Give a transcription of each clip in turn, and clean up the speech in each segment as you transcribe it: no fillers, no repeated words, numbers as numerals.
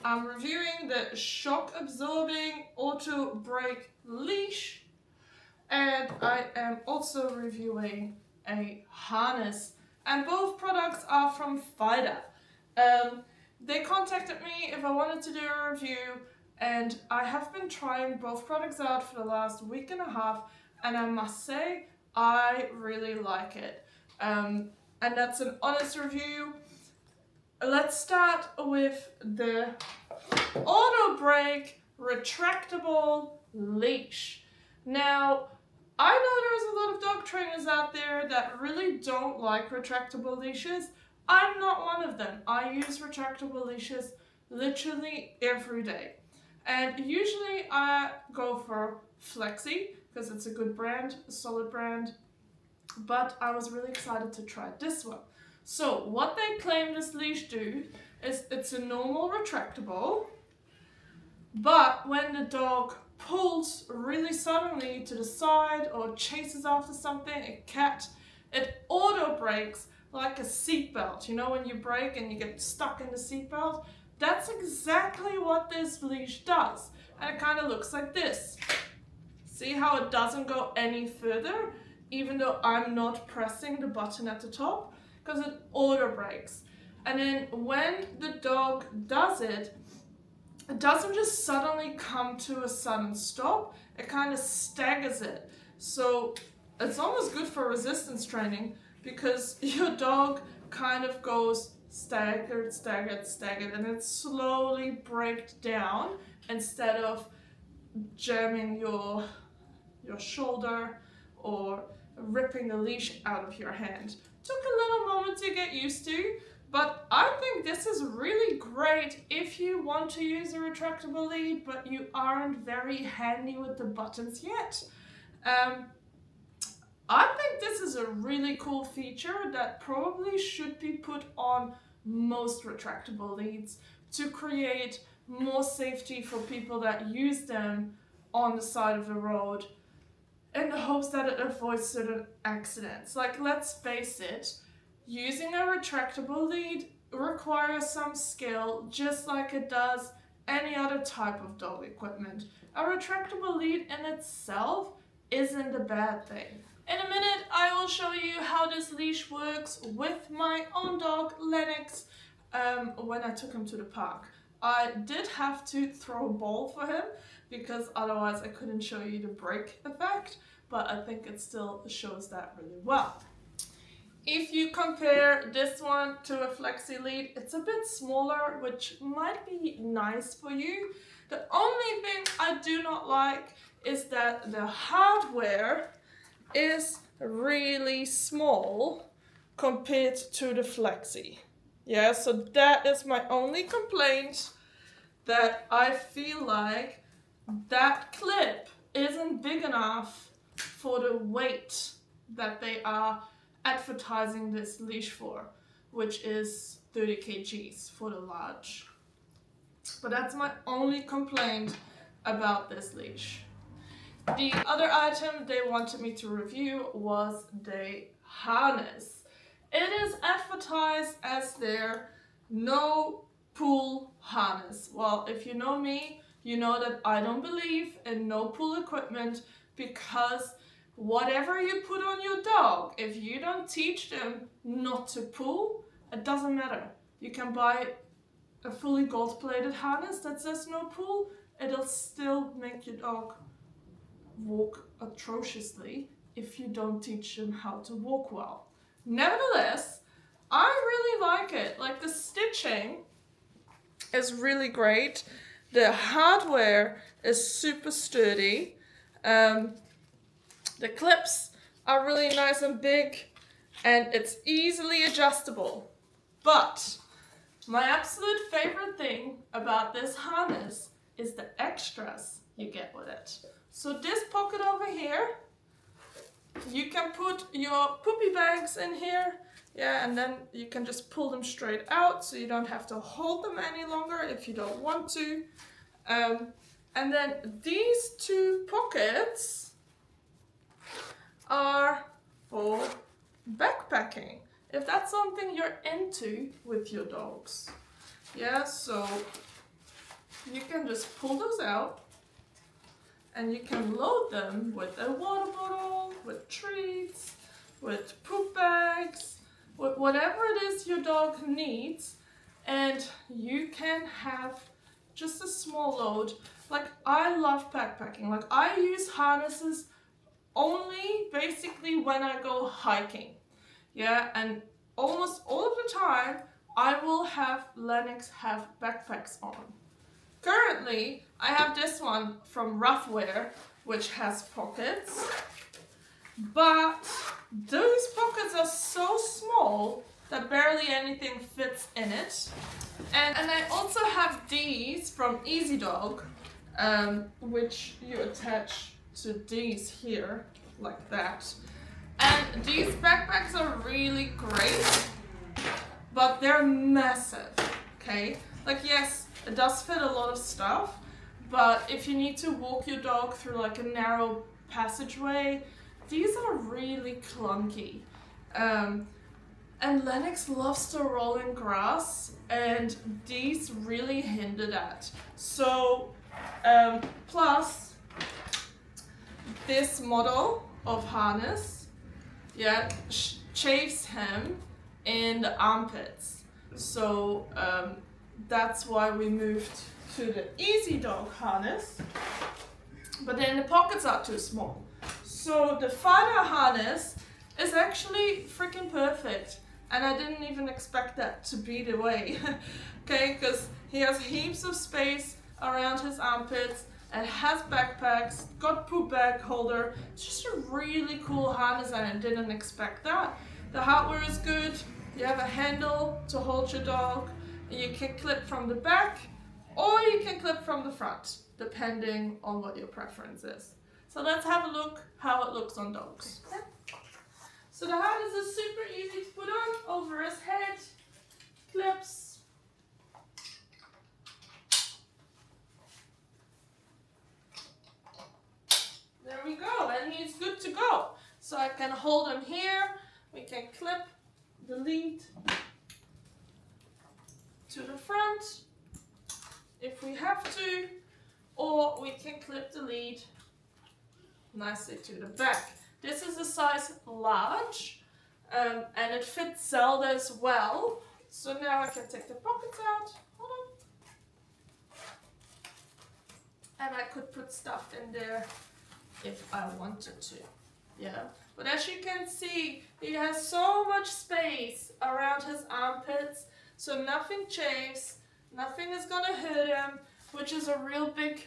I'm reviewing the shock absorbing Autobrake Leash, and I am also reviewing a harness, and both products are from FIDA. They contacted me if I wanted to do a review, and I have been trying both products out for the last week and a half, and I must say I really like it. And that's an honest review. Let's start with the Autobrake Retractable Leash. Now, I know there's a lot of dog trainers out there that really don't like retractable leashes. I'm not one of them. I use retractable leashes literally every day. And usually I go for Flexi because it's a good brand, a solid brand. But I was really excited to try this one. So what they claim this leash do is it's a normal retractable, but when the dog pulls really suddenly to the side or chases after something, a cat, it auto brakes like a seatbelt. You know when you brake and you get stuck in the seatbelt? That's exactly what this leash does. And it kind of looks like this. See how it doesn't go any further, even though I'm not pressing the button at the top? Because it auto brakes. And then when the dog does it, it doesn't just suddenly come to a sudden stop, it kind of staggers it. So it's almost good for resistance training because your dog kind of goes staggered, staggered, staggered, and it slowly breaks down instead of jamming your shoulder or ripping the leash out of your hand. Took a little moment to get used to, but I think this is really great if you want to use a retractable lead but you aren't very handy with the buttons yet. I think this is a really cool feature that probably should be put on most retractable leads to create more safety for people that use them on the side of the road, in the hopes that it avoids certain accidents. Like, let's face it, using a retractable lead requires some skill, just like it does any other type of dog equipment. A retractable lead in itself isn't a bad thing. In a minute, I will show you how this leash works with my own dog, Lenyx, when I took him to the park. I did have to throw a ball for him because otherwise I couldn't show you the brake effect, but I think it still shows that really well. If you compare this one to a Flexi lead, it's a bit smaller, which might be nice for you. The only thing I do not like is that the hardware is really small compared to the Flexi. Yeah, so that is my only complaint, that I feel like that clip isn't big enough for the weight that they are advertising this leash for, which is 30 kgs for the large. But that's my only complaint about this leash. The other item they wanted me to review was the harness. It is advertised as their no pull harness. Well, if you know me, you know that I don't believe in no pull equipment, because whatever you put on your dog, if you don't teach them not to pull, it doesn't matter. You can buy a fully gold-plated harness that says no pull, it'll still make your dog walk atrociously if you don't teach them how to walk well. Nevertheless, I really like it. Like, the stitching is really great. The hardware is super sturdy. The clips are really nice and big, and it's easily adjustable. But my absolute favorite thing about this harness is the extras you get with it. So this pocket over here, you can put your poopy bags in here, yeah, and then you can just pull them straight out, so you don't have to hold them any longer if you don't want to. And then these two pockets are for backpacking, if that's something you're into with your dogs. Yeah, so just pull those out, and you can load them with a water bottle, with treats, with poop bags, with whatever it is your dog needs, and you can have just a small load. Like, I love backpacking. Like, I use harnesses only basically when I go hiking. Yeah, and almost all of the time I will have Lenyx have backpacks on. Currently, I have this one from Ruffwear, which has pockets, but those pockets are so small that barely anything fits in it. And I also have these from Ezydog, which you attach to these here, like that. And these backpacks are really great, but they're massive, okay? Like, yes, it does fit a lot of stuff, but if you need to walk your dog through like a narrow passageway, these are really clunky. And Lenyx loves to roll in grass, and these really hinder that. So, plus this model of harness, yeah, chafes him in the armpits. So that's why we moved to the Ezydog harness, but then the pockets are too small. So the FIDA harness is actually freaking perfect, and I didn't even expect that to be the way. Okay, because he has heaps of space around his armpits, and has backpacks, got poop bag holder. It's just a really cool harness, and I didn't expect that. The hardware is good. You have a handle to hold your dog, and you can clip from the back, or you can clip from the front, depending on what your preference is. So let's have a look how it looks on dogs. So the harness is super easy to put on over his head, clips. There we go, and he's good to go. So I can hold him here, we can clip the lead to the front if we have to, or we can clip the lead nicely to the back. This is a size large, and it fits Zelda as well. So now I can take the pockets out, hold on. And I could put stuff in there if I wanted to, yeah. But as you can see, he has so much space around his armpits, so nothing chafes, nothing is gonna hurt him, which is a real big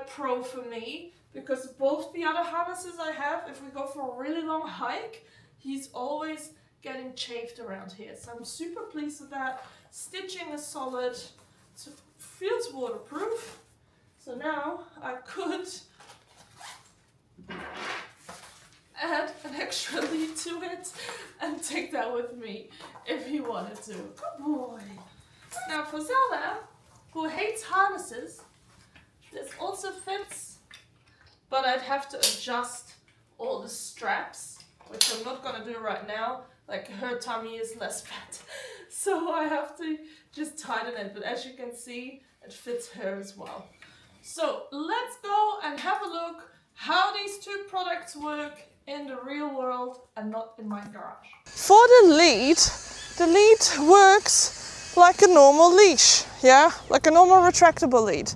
pro for me, because both the other harnesses I have, if we go for a really long hike, he's always getting chafed around here. So I'm super pleased with that. Stitching is solid, so feels waterproof. So now I could add an extra lead to it and take that with me if he wanted to. Good boy. Now for Zelda, who hates harnesses, this also fits, but I'd have to adjust all the straps, which I'm not gonna do right now. Like, her tummy is less fat, so I have to just tighten it. But as you can see, it fits her as well. So let's go and have a look how these two products work in the real world and not in my garage. For the lead works like a normal leash, yeah? Like a normal retractable lead.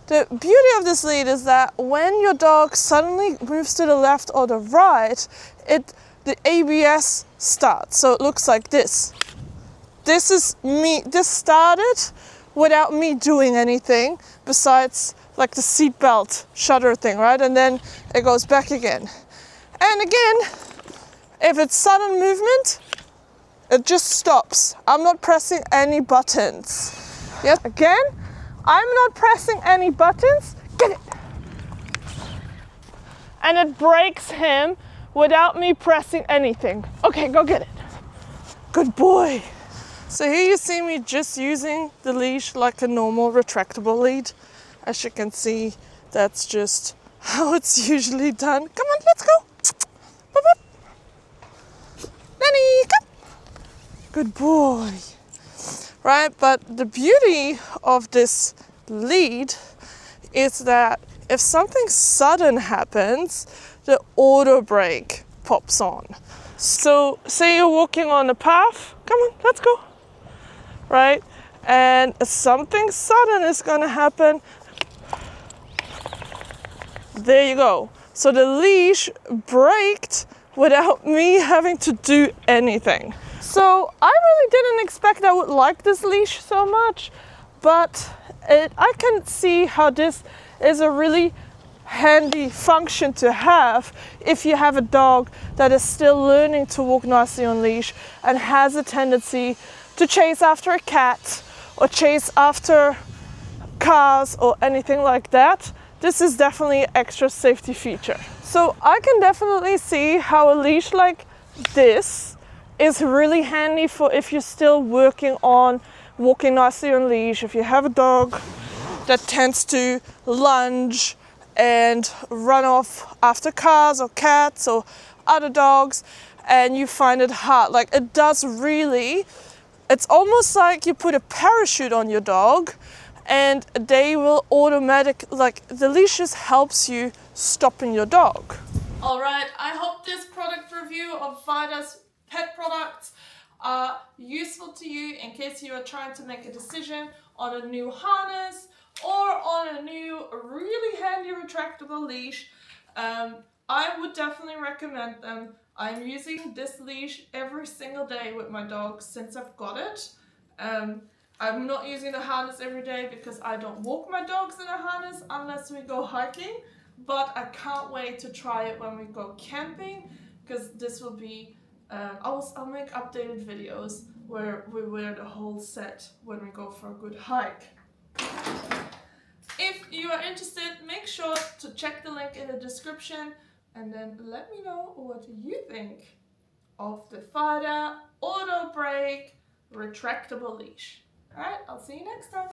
The beauty of this lead is that when your dog suddenly moves to the left or the right, the ABS starts. So it looks like this. This started without me doing anything besides like the seatbelt shutter thing, right? And then it goes back again. And again, if it's sudden movement, it just stops. I'm not pressing any buttons. Yes, again, I'm not pressing any buttons. Get it. And it breaks him without me pressing anything. Okay, go get it. Good boy. So here you see me just using the leash like a normal retractable lead. As you can see, that's just how it's usually done. Come on, let's go. Boop, boop. Nanny, come. Good boy. Right, but the beauty of this lead is that if something sudden happens, the auto brake pops on. So say you're walking on a path, come on, let's go, right? And something sudden is gonna happen. There you go. So the leash braked without me having to do anything. So I really didn't expect I would like this leash so much, but I can see how this is a really handy function to have if you have a dog that is still learning to walk nicely on leash and has a tendency to chase after a cat or chase after cars or anything like that. This is definitely an extra safety feature. So I can definitely see how a leash like this is really handy for if you're still working on walking nicely on leash, if you have a dog that tends to lunge and run off after cars or cats or other dogs, and you find it hard. Like, it does really, it's almost like you put a parachute on your dog and they will like the leash just helps you stopping your dog. All right, I hope this product review of FIDA's pet products are useful to you in case you are trying to make a decision on a new harness or on a new really handy retractable leash. I would definitely recommend them. I'm using this leash every single day with my dog since I've got it. I'm not using a harness every day because I don't walk my dogs in a harness unless we go hiking, but I can't wait to try it when we go camping, because this will be, I'll make updated videos where we wear the whole set when we go for a good hike. If you are interested, make sure to check the link in the description and then let me know what you think of the FIDA Autobrake Retractable Leash. Alright, I'll see you next time.